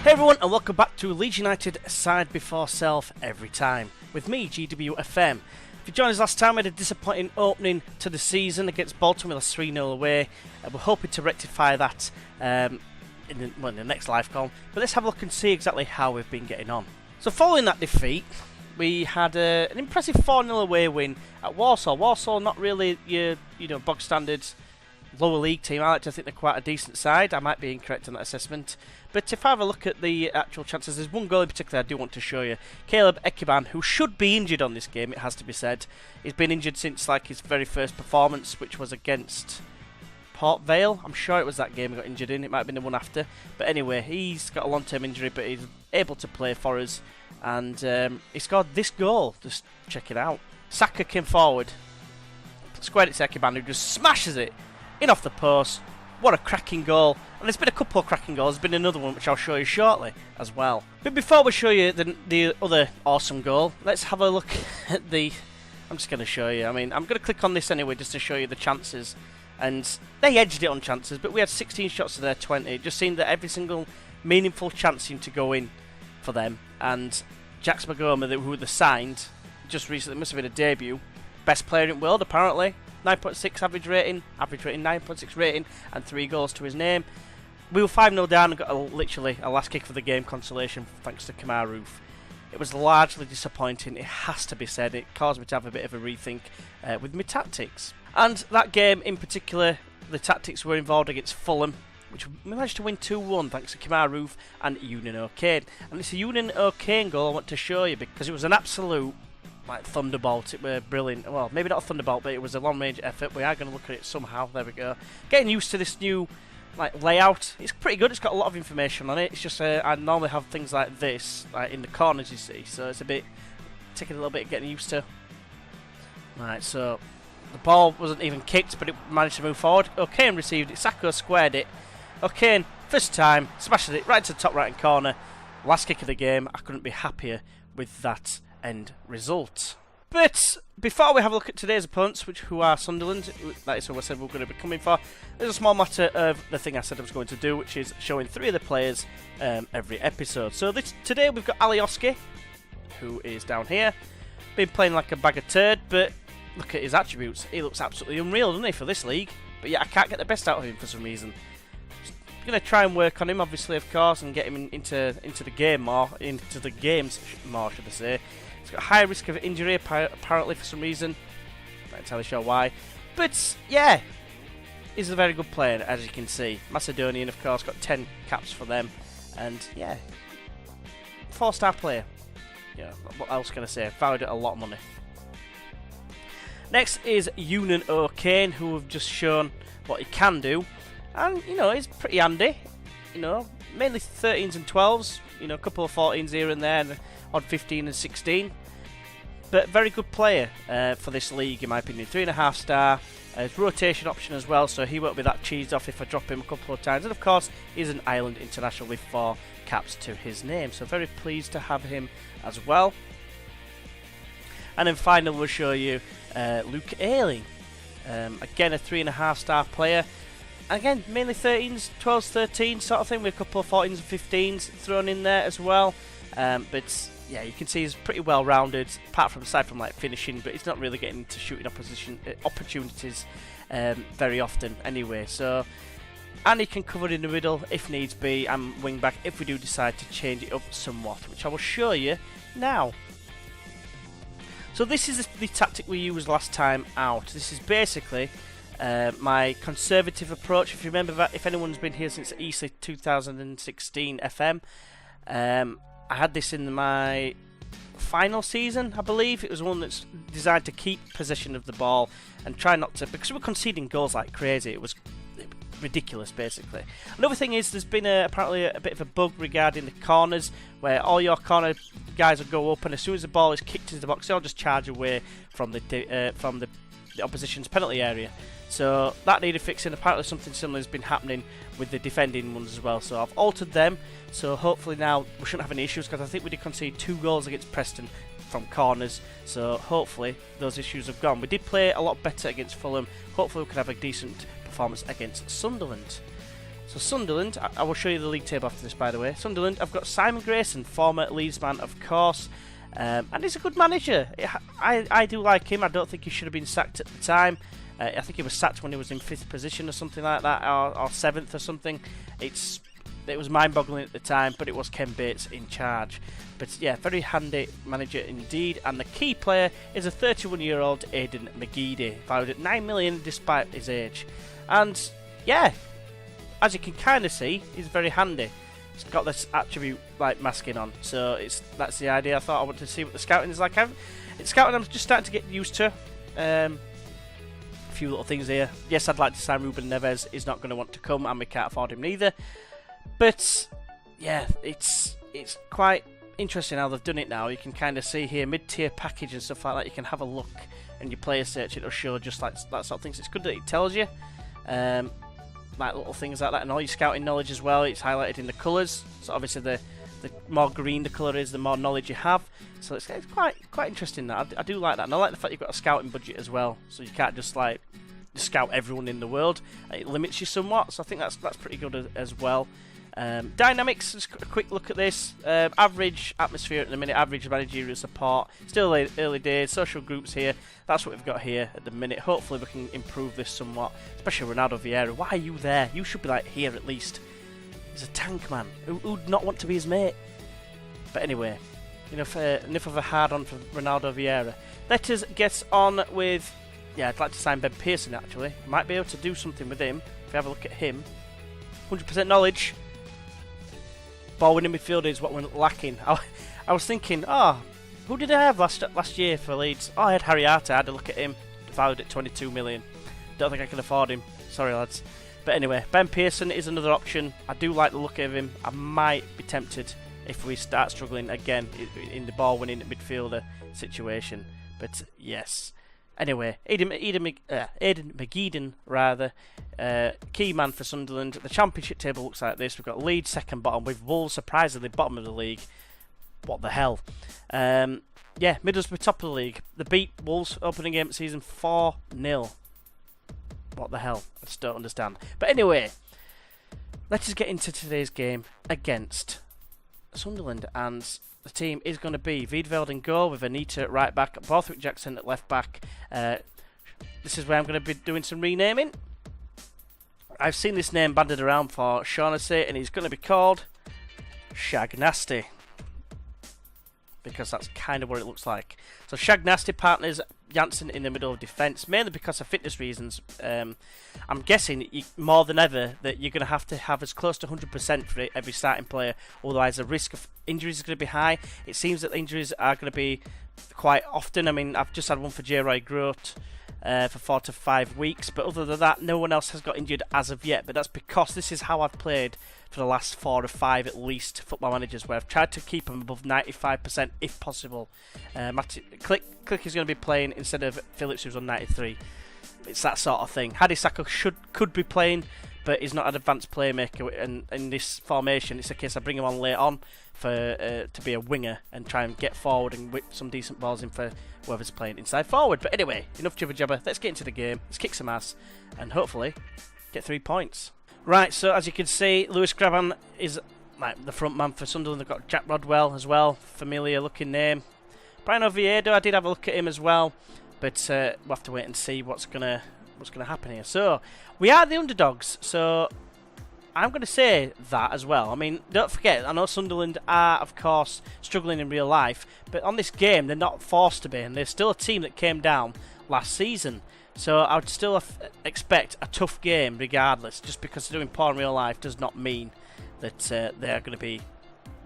Hey everyone, and welcome back to Leeds United Side Before Self Every Time, with me, GWFM. If you joined us last time, we had a disappointing opening to the season against Bolton with a 3-0 away. We're hoping to rectify that in the next live column, but let's have a look and see exactly how we've been getting on. So following that defeat, we had an impressive 4-0 away win at Walsall. Walsall, not really your bog standard lower league team. I like to think they're quite a decent side. I might be incorrect on that assessment. But if I have a look at the actual chances, there's one goal in particular I do want to show you. Caleb Ekiban, who should be injured on this game, it has to be said. He's been injured since his very first performance, which was against Port Vale. I'm sure it was that game he got injured in. It might have been the one after. But anyway, he's got a long-term injury, but he's able to play for us. And he scored this goal. Just check it out. Saka came forward, squared it to Ekiban, who just smashes it in off the post. What a cracking goal. And there's been a couple of cracking goals. There's been another one which I'll show you shortly as well. But before we show you the other awesome goal, let's have a look at I'm just going to show you. I'm going to click on this anyway just to show you the chances. And they edged it on chances, but we had 16 shots to their 20. It just seemed that every single meaningful chance seemed to go in for them. And Jax Magoma, who they signed just recently, must have been a debut. Best player in the world, apparently. 9.6 average rating, 9.6 rating, and 3 goals to his name. We were 5-0 down and got literally a last kick for the game consolation thanks to Kamar Roof. It was largely disappointing, it has to be said. It caused me to have a bit of a rethink with my tactics. And that game in particular, the tactics were involved against Fulham, which we managed to win 2-1 thanks to Kamar Roof and Eunan O'Kane. And it's a Eunan O'Kane goal I want to show you because it was an absolute thunderbolt. It were brilliant. Well, maybe not a thunderbolt, but it was a long range effort. We are going to look at it somehow. There we go. Getting used to this new layout. It's pretty good. It's got a lot of information on it. It's just I normally have things like this in the corners, you see. So it's taking a little bit of getting used to. Right, so the ball wasn't even kicked, but it managed to move forward. O'Kane received it. Sacco squared it. O'Kane, first time, smashes it right to the top right hand corner. Last kick of the game. I couldn't be happier with that end result. But before we have a look at today's opponents, who are Sunderland, that is who I said we're going to be coming for, there's a small matter of the thing I said I was going to do, which is showing 3 of the players every episode. So today we've got Alioski, who is down here, been playing like a bag of turd, but look at his attributes. He looks absolutely unreal, doesn't he, for this league? But yeah, I can't get the best out of him for some reason. Going to try and work on him, obviously, of course, and get him into the game more, into the games more, should I say. He's got a high risk of injury, apparently, for some reason. Not entirely sure why. But, yeah, he's a very good player, as you can see. Macedonian, of course, got 10 caps for them. And, yeah, 4-star player. Yeah, what else can I say? Valued at a lot of money. Next is Eunan O'Kane, who have just shown what he can do. And, he's pretty handy. Mainly 13s and 12s. A couple of 14s here and there, and odd 15 and 16. But very good player for this league, in my opinion. 3.5 star. His rotation option as well, so he won't be that cheesed off if I drop him a couple of times. And of course, he's an Ireland international with 4 caps to his name. So very pleased to have him as well. And then finally, we'll show you Luke Ayling. Again, a 3.5 star player. Again, mainly 13s, 12s, 13s sort of thing, with a couple of 14s and 15s thrown in there as well. But yeah, you can see he's pretty well rounded, aside from finishing, but he's not really getting into shooting opportunities very often anyway. So, and he can cover in the middle if needs be, and wing back if we do decide to change it up somewhat, which I will show you now. So this is the tactic we used last time out. This is basically my conservative approach. If you remember that, if anyone's been here since ESA 2016 FM, I had this in my final season, I believe. It was one that's designed to keep possession of the ball and try not to, because we were conceding goals like crazy. It was ridiculous, basically. Another thing is, there's been apparently a bit of a bug regarding the corners, where all your corner guys will go up, and as soon as the ball is kicked into the box, they'll just charge away from the opposition's penalty area. So that needed fixing. Apparently something similar has been happening with the defending ones as well. So I've altered them. So hopefully now we shouldn't have any issues, because I think we did concede 2 goals against Preston from corners. So hopefully those issues have gone. We did play a lot better against Fulham. Hopefully we can have a decent performance against Sunderland. So Sunderland, I will show you the league table after this, by the way. Sunderland, I've got Simon Grayson, former Leeds man, of course. And he's a good manager. I do like him. I don't think he should have been sacked at the time. I think he was sacked when he was in 5th position or something like that, or 7th or something. It was mind-boggling at the time, but it was Ken Bates in charge. But yeah, very handy manager indeed. And the key player is a 31-year-old Aidan McGeady, valued at 9 million despite his age. And yeah, as you can kind of see, he's very handy. It's got this attribute like masking on, so that's the idea. I thought I wanted to see what the scouting is like. It's scouting I'm just starting to get used to. A few little things here. Yes, I'd like to sign Ruben Neves. He's not going to want to come, and we can't afford him neither. But yeah, it's quite interesting how they've done it now. You can kind of see here mid-tier package and stuff like that. You can have a look and your player search, it'll show just like that sort of things. It's good that it tells you like little things like that, and all your scouting knowledge as well. It's highlighted in the colours. So obviously the more green the colour is, the more knowledge you have. So it's quite interesting. That I do like that, and I like the fact you've got a scouting budget as well. So you can't just like scout everyone in the world. It limits you somewhat. So I think that's pretty good as well. Dynamics, just a quick look at this. Average atmosphere at the minute, average managerial support. Still early days, social groups here. That's what we've got here at the minute. Hopefully we can improve this somewhat, especially Ronaldo Vieira. Why are you there? You should be like here at least. He's a tank man. Who'd not want to be his mate? But anyway, enough of a hard on for Ronaldo Vieira. Let us get on with, yeah, I'd like to sign Ben Pearson actually. Might be able to do something with him if we have a look at him. 100% knowledge. Ball winning midfielder is what we're lacking. I was thinking, who did I have last year for Leeds? I had Harry Arter. I had a look at him, valued at 22 million. Don't think I can afford him. Sorry, lads. But anyway, Ben Pearson is another option. I do like the look of him. I might be tempted if we start struggling again in the ball winning midfielder situation. But yes. Anyway, Aidan McGeady, rather, key man for Sunderland. The Championship table looks like this. We've got Leeds second bottom, with Wolves surprisingly bottom of the league. What the hell? Yeah, Middlesbrough top of the league. They beat Wolves opening game of season 4-0. What the hell? I just don't understand. But anyway, let us get into today's game against Sunderland, and the team is going to be Wiedveld in goal with Anita at right back, Borthwick Jackson at left back. This is where I'm going to be doing some renaming. I've seen this name banded around for Shaughnessy, and he's going to be called Shag Nasty, because that's kind of what it looks like. So Shag Nasty partners Janssen in the middle of defence, mainly because of fitness reasons. I'm guessing more than ever that you're going to have as close to 100% for every starting player, otherwise the risk of injuries is going to be high. It seems that injuries are going to be quite often. I mean, I've just had one for J. Roy Grote for 4 to 5 weeks, but other than that, no one else has got injured as of yet. But that's because this is how I've played for the last 4 or 5 at least Football Managers, where I've tried to keep them above 95% if possible. Click is going to be playing instead of Phillips, who's on 93. It's that sort of thing. Hadi Saka could be playing, but he's not an advanced playmaker, and in this formation it's a case I bring him on late on to be a winger and try and get forward and whip some decent balls in for whoever's playing inside forward. But anyway, enough jibber jabber, let's get into the game, let's kick some ass and hopefully get 3 points. Right, so as you can see, Lewis Graban is like the front man for Sunderland. They've got Jack Rodwell as well, familiar looking name. Brian Oviedo, I did have a look at him as well, but we'll have to wait and see what's gonna happen here. So we are the underdogs, so I'm going to say that as well. I mean, don't forget, I know Sunderland are of course struggling in real life, but on this game they're not forced to be, and they're still a team that came down last season. So I would still expect a tough game regardless. Just because they're doing poor in real life does not mean that they're going to be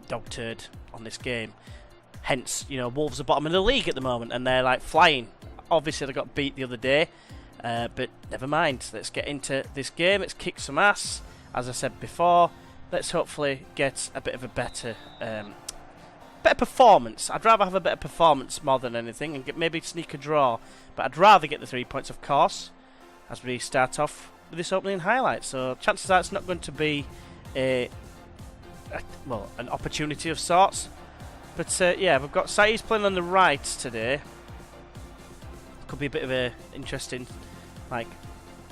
dog turd on this game. Hence, you know, Wolves are bottom of the league at the moment and they're like flying. Obviously they got beat the other day, but never mind. Let's get into this game. Let's kick some ass. As I said before, let's hopefully get a bit of a better performance. I'd rather have a better performance more than anything and maybe sneak a draw. But I'd rather get the 3 points, of course, as we start off with this opening highlight. So chances are it's not going to be an opportunity of sorts. But yeah, we've got Saiz playing on the right today. Could be a bit of a interesting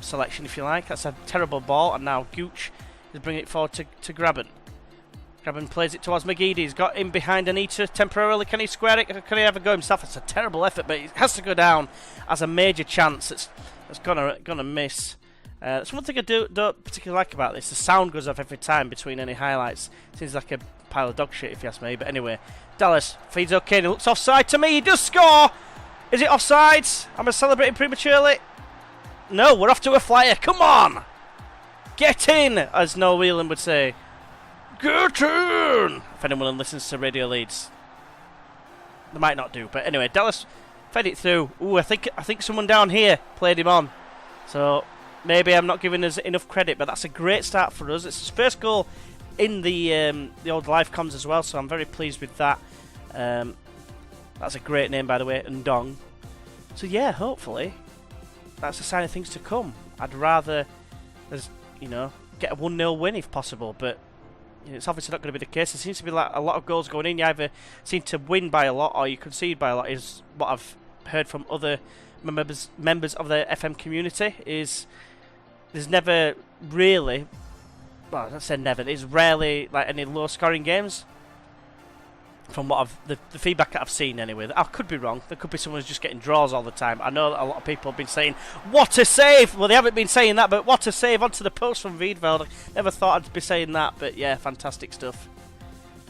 selection, if you like. That's a terrible ball, and now Gooch He's bringing it forward to Graben. Graben plays it towards McGeady. He's got in behind Anita temporarily. Can he square it? Can he have a go himself? It's a terrible effort, but it has to go down as a major chance. It's gonna miss. That's one thing I don't particularly like about this. The sound goes off every time between any highlights. Seems like a pile of dog shit if you ask me. But anyway, Dallas feeds okay. He looks offside to me. He does score. Is it offside? Am I celebrating prematurely? No, we're off to a flyer. Come on, get in, as Noel Whelan would say. Get in! If anyone listens to Radio Leeds, they might not do. But anyway, Dallas fed it through. Ooh, I think someone down here played him on. So maybe I'm not giving us enough credit, but that's a great start for us. It's his first goal in the old live comms as well, so I'm very pleased with that. That's a great name, by the way, Ndong. So yeah, hopefully that's a sign of things to come. I'd rather, get a 1-0 win if possible, but it's obviously not going to be the case. There seems to be like a lot of goals going in. You either seem to win by a lot or you concede by a lot, is what I've heard from other members of the FM community. Is there's never really, well, I say never, there's rarely like any low scoring games from what the feedback that I've seen anyway. I could be wrong. There could be someone who's just getting draws all the time. I know that a lot of people have been saying, what a save! Well, they haven't been saying that, but what a save onto the post from Wiedveld. I never thought I'd be saying that, but yeah, fantastic stuff.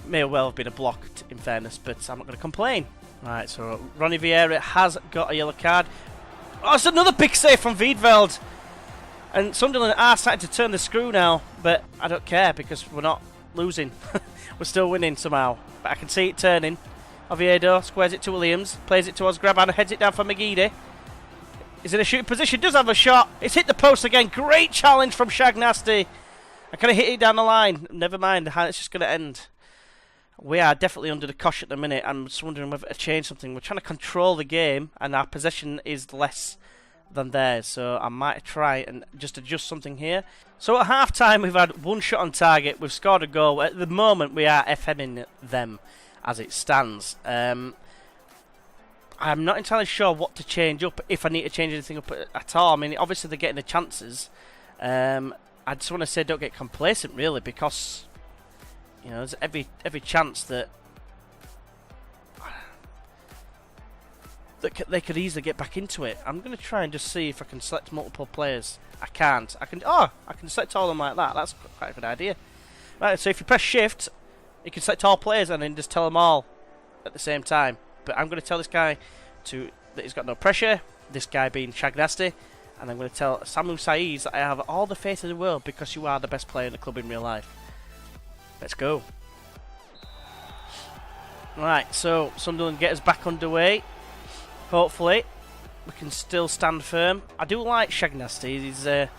May well have been a block, in fairness, but I'm not going to complain. Right, so Ronnie Vieira has got a yellow card. Oh, it's another big save from Wiedveld! And Sunderland are starting to turn the screw now, but I don't care because we're not losing. We're still winning somehow. But I can see it turning. Oviedo squares it to Williams, plays it towards Graban, heads it down for McGeady. Is in a shooting position, does have a shot. It's hit the post again. Great challenge from Shagnasty. I kind of hit it down the line. Never mind, it's just going to end. We are definitely under the cosh at the minute. I'm just wondering whether to change something. We're trying to control the game, and our possession is less than theirs. So I might try and just adjust something here. So at half time, we've had one shot on target. We've scored a goal. At the moment, we are FMing them as it stands. I'm not entirely sure what to change up, if I need to change anything up at all. I mean, obviously they're getting the chances. I just want to say don't get complacent, really, because there's every chance that they could easily get back into it. I'm going to try and just see if I can select multiple players. I can't. I can select all of them like that. That's quite a good idea. Right, so if you press shift, you can select all players and then just tell them all at the same time. But I'm going to tell this guy that he's got no pressure, this guy being Shagnasty, and I'm going to tell Samu Saiz that I have all the faith in the world because you are the best player in the club in real life. Let's go. Right, so Sunderland get us back underway. Hopefully, we can still stand firm. I do like Shagnasty. He's a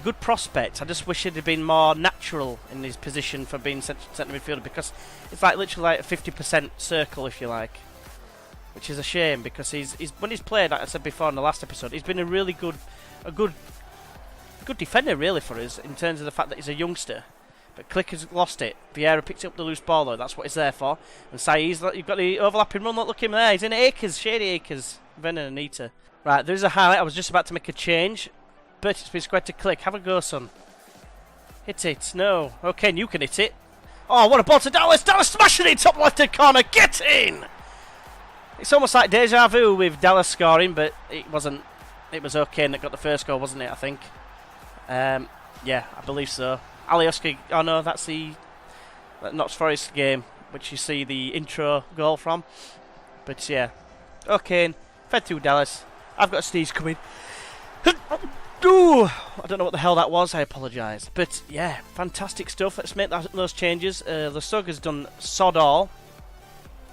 good prospect. I just wish he'd have been more natural in his position for being centre midfielder, because it's like literally like a 50% circle, if you like, which is a shame because he's when he's played, like I said before in the last episode, he's been a good defender really for us in terms of the fact that he's a youngster. But Click has lost it. Vieira picked up the loose ball though. That's what he's there for. And Saiz, you've got the overlapping run. Look him there. He's in acres, shady acres. Vernon and Anita. Right, there's a highlight. I was just about to make a change, but it's been squared to Click. Have a go, son. Hit it. No. Okay, and you can hit it. Oh, what a ball to Dallas. Dallas smashing it top left-hand corner. Get in! It's almost like deja vu with Dallas scoring, but it wasn't. It was okay and it got the first goal, wasn't it, I think? Yeah, I believe so. Alioski, oh no, that's the Notts Forest game, which you see the intro goal from. But yeah, okay, fed through Dallas. I've got a sneeze coming. Ooh, I don't know what the hell that was, I apologise. But yeah, fantastic stuff. Let's make those changes. Lasug has done sod all.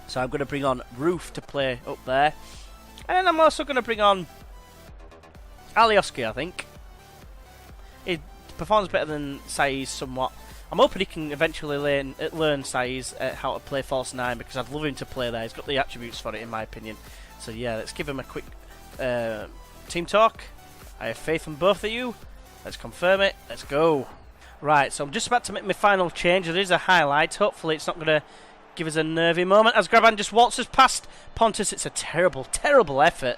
So I'm going to bring on Roof to play up there. And then I'm also going to bring on Alioski, I think. He performs better than Saiz somewhat. I'm hoping he can eventually learn Saiz how to play false 9, because I'd love him to play there. He's got the attributes for it, in my opinion. So yeah, let's give him a quick team talk. I have faith in both of you. Let's confirm it. Let's go. Right, so I'm just about to make my final change. There is a highlight. Hopefully it's not going to give us a nervy moment as Graban just waltzes past Pontus. It's a terrible, terrible effort.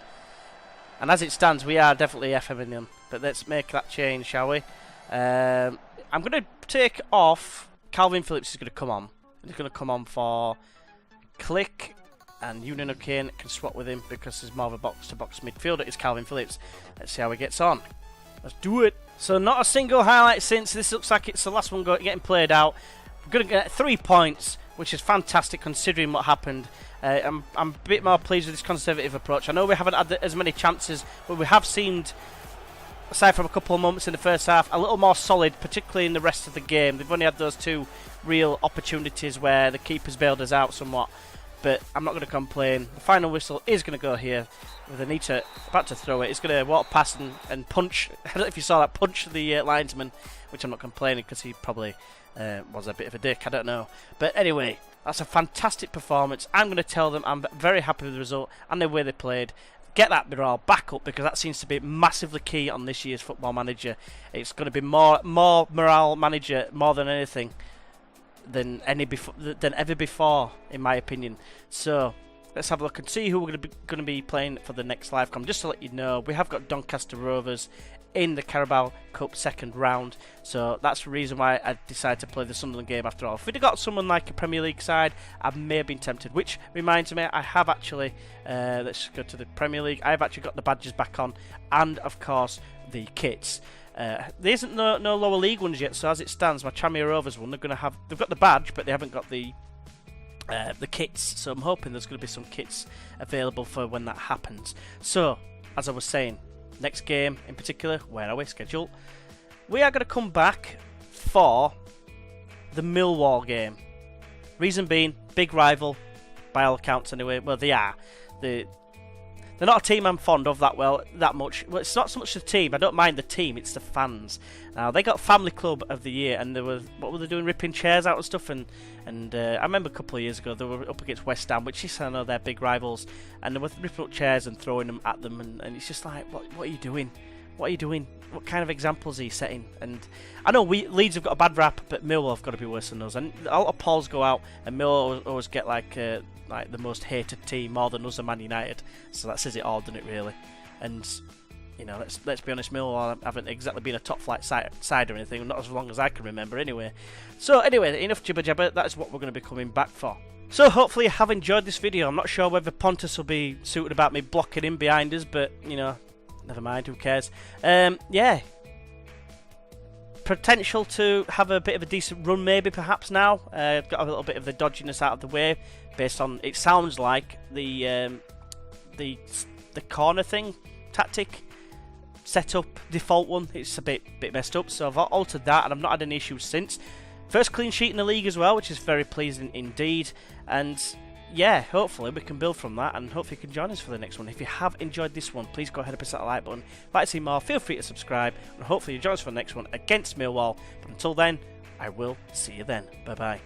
And as it stands, we are definitely FMing him. But let's make that change, shall we? I'm going to take off. Calvin Phillips is going to come on. He's going to come on for Click, and Union O'Kane can swap with him because he's more of a box-to-box midfielder. It's Calvin Phillips. Let's see how he gets on. Let's do it. So not a single highlight since. This looks like it's the last one getting played out. We're going to get 3 points, which is fantastic considering what happened. I'm a bit more pleased with this conservative approach. I know we haven't had as many chances, but we have seemed, aside from a couple of moments in the first half, a little more solid, particularly in the rest of the game. They've only had those 2 real opportunities where the keeper's bailed us out somewhat, but I'm not going to complain. The final whistle is going to go here with Anita about to throw it. It's going to walk past and punch. I don't know if you saw that, punch the linesman, which I'm not complaining because he probably was a bit of a dick. I don't know. But anyway, that's a fantastic performance. I'm going to tell them I'm very happy with the result and the way they played. Get that morale back up because that seems to be massively key on this year's Football Manager. It's going to be more morale manager more than anything than ever before, in my opinion. So let's have a look and see who we're going to be playing for the next live com. Just to let you know, we have got Doncaster Rovers in the Carabao Cup second round, so that's the reason why I decided to play the Sunderland game after all. If we'd have got someone like a Premier League side, I may have been tempted, which reminds me, I have actually, let's go to the Premier League, I've actually got the badges back on, and of course the kits. There isn't no lower league ones yet, so as it stands, my Tranmere Rovers one, they've got the badge, but they haven't got the kits, so I'm hoping there's going to be some kits available for when that happens. So, as I was saying, next game in particular, where are we scheduled? We are going to come back for the Millwall game. Reason being, big rival, by all accounts anyway. Well, they are. They're not a team I'm fond of that much. Well, it's not so much the team. I don't mind the team. It's the fans. Now they got Family Club of the Year, and what were they doing? Ripping chairs out and stuff. And I remember a couple of years ago they were up against West Ham, which is, I know, they're big rivals, and they were ripping up chairs and throwing them at them, and it's just like, what are you doing? What are you doing? What kind of examples are you setting? And I know Leeds have got a bad rap, but Millwall have got to be worse than us. And a lot of polls go out, and Millwall always get like the most hated team, more than us and Man United. So that says it all, doesn't it, really? And you know, let's be honest, Millwall haven't exactly been a top flight side or anything, not as long as I can remember, anyway. So anyway, enough jibber jabber. That's what we're going to be coming back for. So hopefully you have enjoyed this video. I'm not sure whether Pontus will be suited about me blocking in behind us, but you know, never mind, who cares? Yeah. Potential to have a bit of a decent run maybe perhaps now. Got a little bit of the dodginess out of the way based on, it sounds like, the corner thing, tactic, setup, default one. It's a bit messed up, so I've altered that and I've not had any issues since. First clean sheet in the league as well, which is very pleasing indeed. And yeah, hopefully we can build from that, and hopefully you can join us for the next one. If you have enjoyed this one, please go ahead and press that like button. If you'd like to see more, feel free to subscribe, and hopefully you join us for the next one against Millwall. But until then, I will see you then. Bye bye.